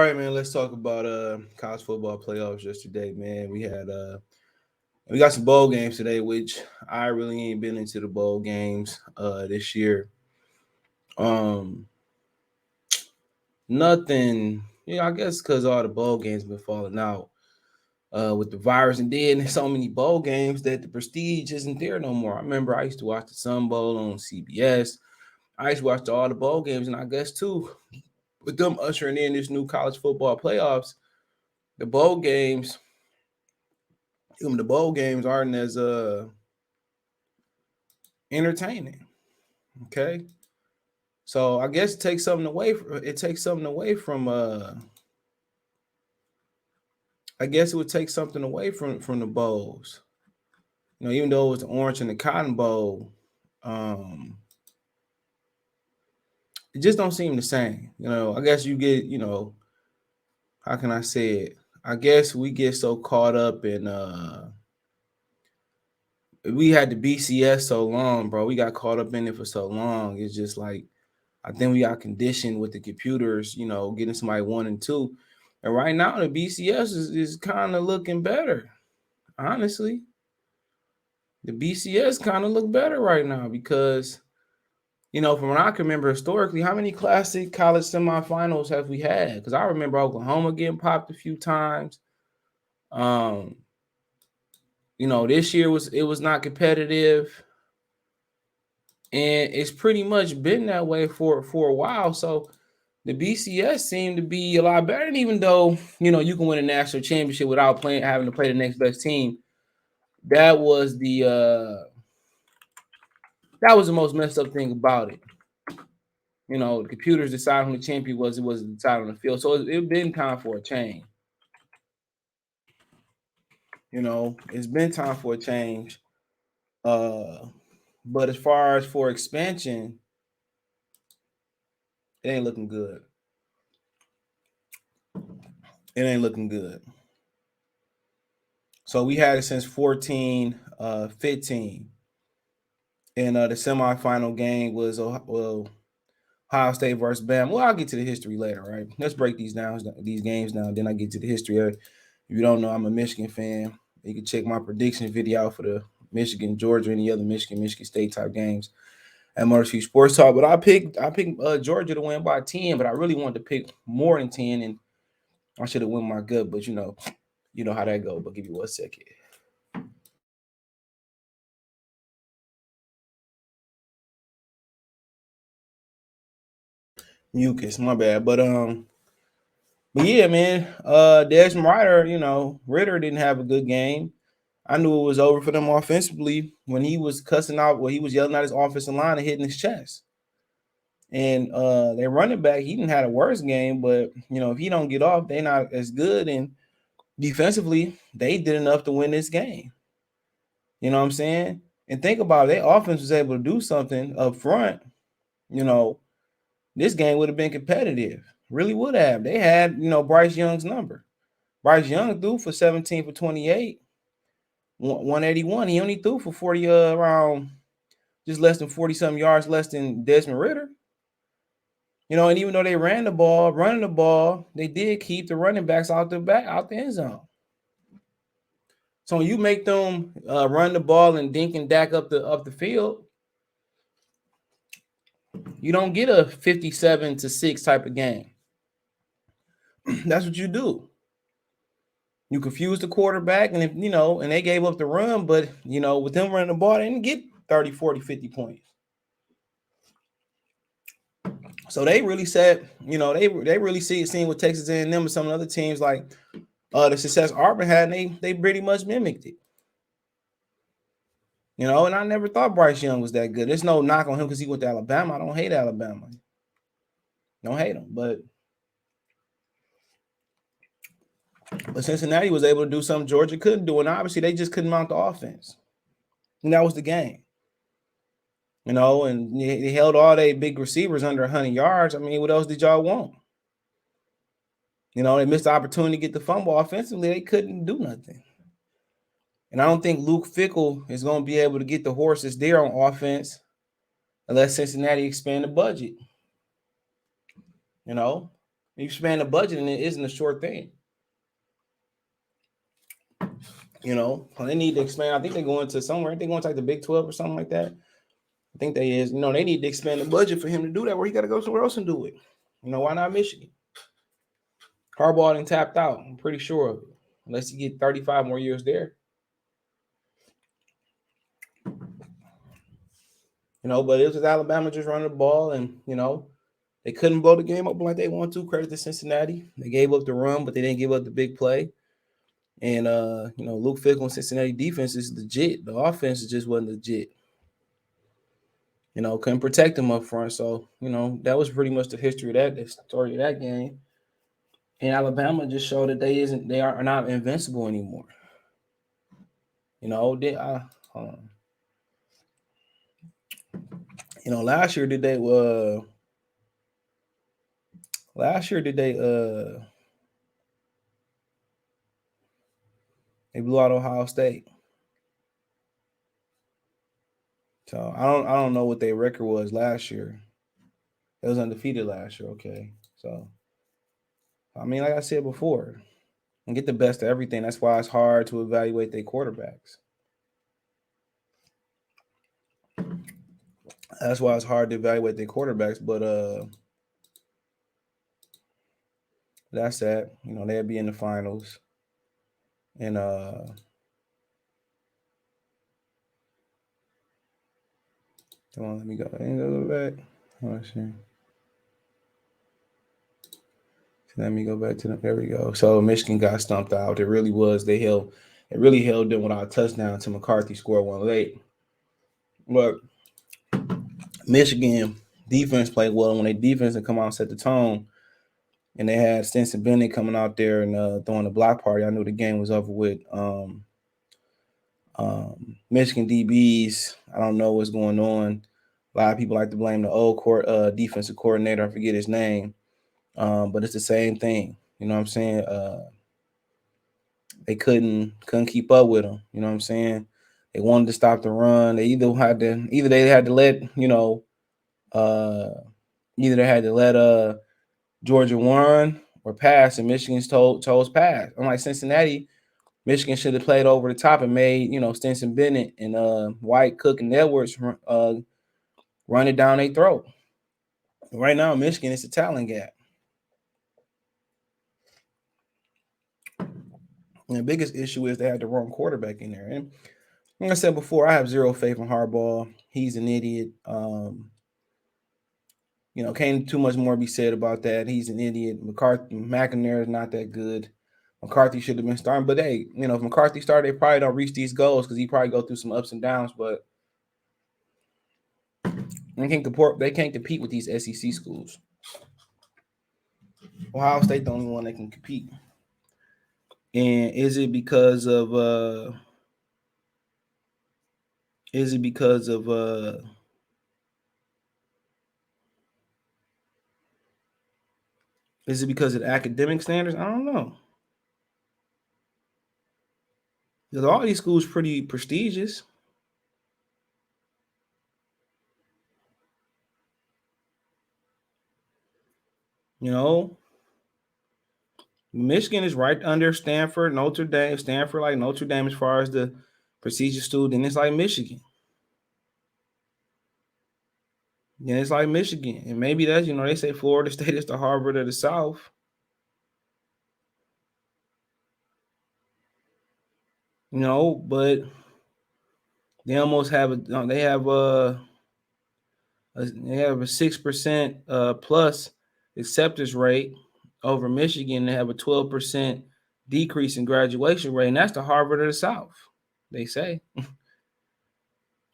right, man. Let's talk about college football playoffs yesterday, man. We got some bowl games today, which I really ain't been into the bowl games this year. Um Nothing, I guess because all the bowl games been falling out with the virus, and then there's so many bowl games that the prestige isn't there no more. I remember I used to watch the Sun Bowl on CBS. I used to watch all the bowl games, and I guess too, with them ushering in this new college football playoffs, the bowl games, the bowl games aren't as entertaining. Okay, so I guess it takes something away from I guess it would take something away from the bowls. Even though it was the Orange and the Cotton Bowl, um, it just don't seem the same. I guess you get, how can I say it? I guess we get so caught up in we had the BCS so long, bro. We got caught up in it for so long. It's just like I think we got conditioned with the computers, getting somebody 1 and 2. And right now the BCS is kind of looking better. Honestly. The BCS kind of look better right now because, from what I can remember historically, how many classic college semifinals have we had? Because I remember Oklahoma getting popped a few times. Um, this year was not competitive. And it's pretty much been that way for a while. So the BCS seemed to be a lot better. And even though, you can win a national championship without having to play the next best team, that was the most messed up thing about it. The computers decide who the champion was. It wasn't decided on the field. So it's been time for a change. It's been time for a change. But as far as for expansion, it ain't looking good. It ain't looking good. So we had it since 14, 15. And the semifinal game was Ohio State versus Bama. Well, I'll get to the history later, right? Let's break these games down. Then I get to the history. If you don't know, I'm a Michigan fan. You can check my prediction video for the Michigan, Georgia, any other Michigan State type games at Motor City Sports Talk. But I picked Georgia to win by 10, but I really wanted to pick more than 10, and I should have won my gut. But you know how that goes. But give you 1 second. Mucus, my bad. But yeah, man. Desmond Ritter didn't have a good game. I knew it was over for them offensively when he was cussing out, he was yelling at his offensive line and hitting his chest. And their running back, he didn't have a worse game, but if he don't get off, they're not as good. And defensively, they did enough to win this game. You know what I'm saying? And think about it, their offense was able to do something up front. This game would have been competitive. Really would have. They had, Bryce Young's number. Bryce Young threw for 17 for 28, 181. He only threw for 40 around just less than 40-something yards less than Desmond Ritter. And even though they running the ball, they did keep the running backs out the end zone. So when you make them run the ball and dink and dack up the field, you don't get a 57-6 type of game. That's what you do. You confuse the quarterback, and and they gave up the run, but with them running the ball, they didn't get 30, 40, 50 points. So they really said, they really seeing what Texas A&M and some of the other teams like the success Auburn had, and they pretty much mimicked it. And I never thought Bryce Young was that good. There's no knock on him because he went to Alabama. I don't hate Alabama. Don't hate him, but Cincinnati was able to do something Georgia couldn't do, and obviously they just couldn't mount the offense. And that was the game. And they held all their big receivers under 100 yards. I mean, what else did y'all want? They missed the opportunity to get the fumble offensively. They couldn't do nothing. And I don't think Luke Fickell is going to be able to get the horses there on offense unless Cincinnati expand the budget. You expand the budget, and it isn't a short thing. You know, they need to expand. I think they're going to somewhere. They're going to like the Big 12 or something like that. I think they is. You know, they need to expand the budget for him to do that. Where he got to go somewhere else and do it. You know, why not Michigan? Harbaugh and tapped out. I'm pretty sure of it. Unless he get 35 more years there. You know, but it was Alabama just running the ball, and you know, they couldn't blow the game open like they want to. Credit to Cincinnati. They gave up the run, but they didn't give up the big play. And you know, Luke Fickell and Cincinnati defense is legit. The offense just wasn't legit. You know, couldn't protect them up front. So, you know, that was pretty much the history of that, the story of that game. And Alabama just showed that they are not invincible anymore. You know, hold on. You know, last year did they they blew out Ohio State. So I don't know what their record was last year. It was undefeated last year. Okay. So I mean, like I said before, and get the best of everything. That's why it's hard to evaluate their quarterbacks. That's why it's hard to evaluate their quarterbacks. But that's that. You know, they'll be in the finals. And come on, let me go. Back. Let's see. Let me go back to them. There we go. So Michigan got stumped out. It really was. It really held them without a touchdown to McCarthy scored one late. But Michigan defense played well. When they defense and come out and set the tone, and they had Stinson Bennett coming out there and throwing a block party, I knew the game was over with. Michigan DBs, I don't know what's going on. A lot of people like to blame the old defensive coordinator. I forget his name, but it's the same thing. You know what I'm saying? They couldn't keep up with them. You know what I'm saying? They wanted to stop the run. They either they had to let Georgia run or pass, and Michigan's chose pass. Unlike Cincinnati, Michigan should have played over the top and made, you know, Stinson Bennett and White, Cook, and Edwards run it down their throat. Right now, Michigan is a talent gap. And the biggest issue is they had the wrong quarterback in there. And like I said before, I have zero faith in Harbaugh. He's an idiot. You know, can't too much more be said about that. He's an idiot. McNair is not that good. McCarthy should have been starting. But hey, you know, if McCarthy started, they probably don't reach these goals because he probably go through some ups and downs. But they can't compete with these SEC schools. Ohio State the only one that can compete. And is it because of is it because of academic standards? I don't know. Because all these schools pretty prestigious. You know, Michigan is right under Stanford, Notre Dame. Stanford like Notre Dame as far as the prestigious student. It's like Michigan. Yeah, it's like Michigan. And maybe that's, you know, they say Florida State is the Harvard of the South. You know, but they almost have they have a 6% plus acceptance rate over Michigan. They have a 12% decrease in graduation rate, and that's the Harvard of the South, they say.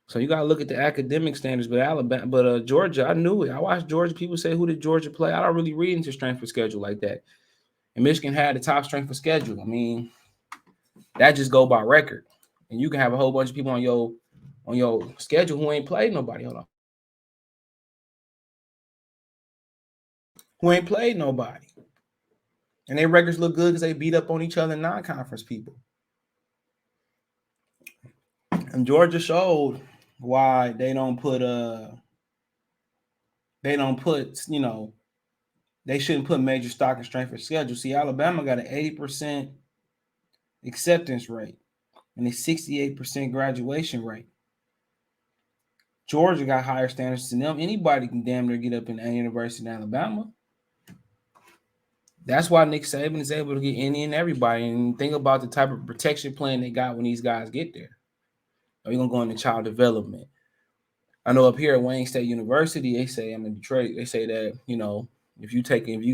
So you got to look at the academic standards. But Georgia, I knew it. I watched Georgia. People say, who did Georgia play? I don't really read into strength of schedule like that. And Michigan had the top strength of schedule. I mean, that just go by record. And you can have a whole bunch of people on your schedule who ain't played nobody. Hold on. Who ain't played nobody. And their records look good because they beat up on each other non-conference people. And Georgia showed why they don't put they shouldn't put major stock and strength of schedule. See, Alabama got an 80% acceptance rate and a 68% graduation rate. Georgia got higher standards than them. Anybody can damn near get up in a university in Alabama. That's why Nick Saban is able to get any and everybody. And think about the type of protection plan they got when these guys get there. Are you gonna go into child development? I know up here at Wayne State University, they say I'm in Detroit. They say that if you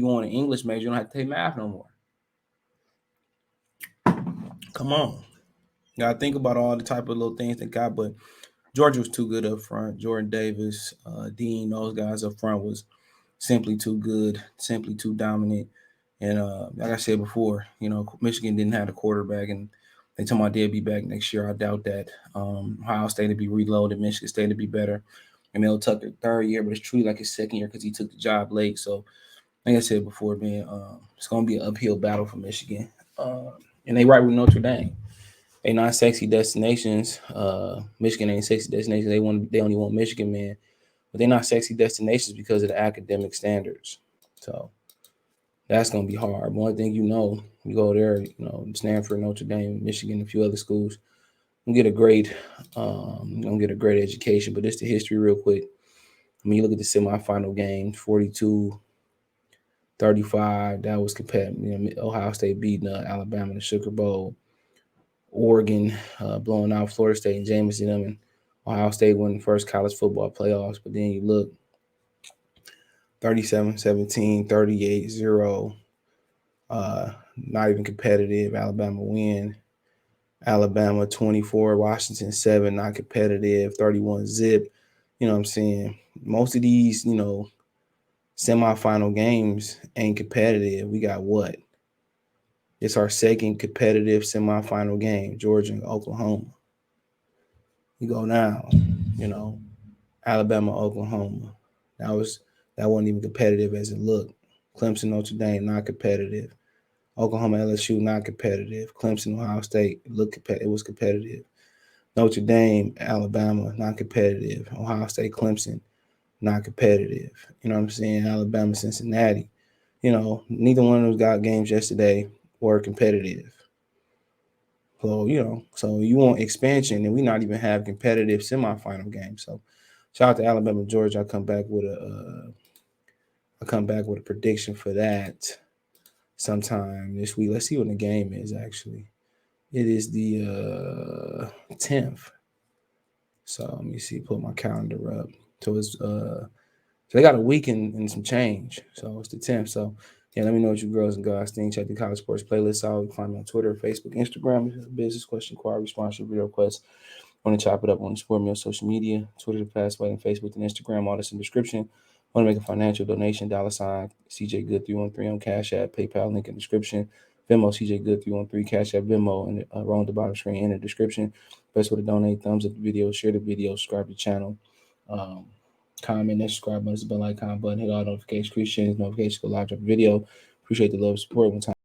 go on an English major, you don't have to take math no more. Come on, you gotta think about all the type of little things they got. But Georgia was too good up front. Jordan Davis, Dean, those guys up front was simply too good, simply too dominant. And like I said before, Michigan didn't have a quarterback, and they told me they'd be back next year. I doubt that. Ohio State to be reloaded, Michigan State to be better. And Mel Tucker third year, but it's truly like his second year because he took the job late. So, like I said before, man, it's gonna be an uphill battle for Michigan. And they right with Notre Dame. They not sexy destinations. Michigan ain't sexy destinations. They only want Michigan, man. But they're not sexy destinations because of the academic standards. So that's gonna be hard. But one thing you go there, Stanford, Notre Dame, Michigan, a few other schools, you get a great, education. But just the history real quick. I mean, you look at the semifinal game, 42-35. That was competitive. Ohio State beating Alabama in the Sugar Bowl. Oregon blowing out Florida State and Jameson them, and Ohio State won the first college football playoffs. But then you look, 37-17, 38-0, not even competitive. Alabama win. Alabama 24, Washington 7, not competitive. 31 zip. You know what I'm saying? Most of these, semifinal games ain't competitive. We got what? It's our second competitive semifinal game, Georgia and Oklahoma. You go now, Alabama, Oklahoma. That wasn't even competitive as it looked. Clemson, Notre Dame, not competitive. Oklahoma, LSU, not competitive. Clemson, Ohio State, it was competitive. Notre Dame, Alabama, not competitive. Ohio State, Clemson, not competitive. You know what I'm saying? Alabama, Cincinnati. Neither one of those games yesterday were competitive. So, so you want expansion, and we not even have competitive semifinal games. So shout out to Alabama, Georgia. I'll come back with a prediction for that sometime this week. Let's see what the game is actually. It is the 10th. So let me see, pull my calendar up. So it's so they got a week and some change. So it's the 10th. So yeah, let me know what you girls and guys think. Check the college sports playlist out. You can find me on Twitter, Facebook, Instagram. Business question, inquiry, sponsor, video requests. Want to chop it up on the support me on social media, Twitter, the Fastway, and Facebook and Instagram. All this in the description. Want to make a financial donation? $ CJ Good 313 on Cash App, PayPal link in the description. Venmo CJ Good 313, Cash App, Venmo, and around the bottom screen in the description. Best way to donate: thumbs up the video, share the video, subscribe to the channel. Comment and subscribe button, bell icon button, hit all notifications, notifications, go live, drop a video. Appreciate the love, support. One time.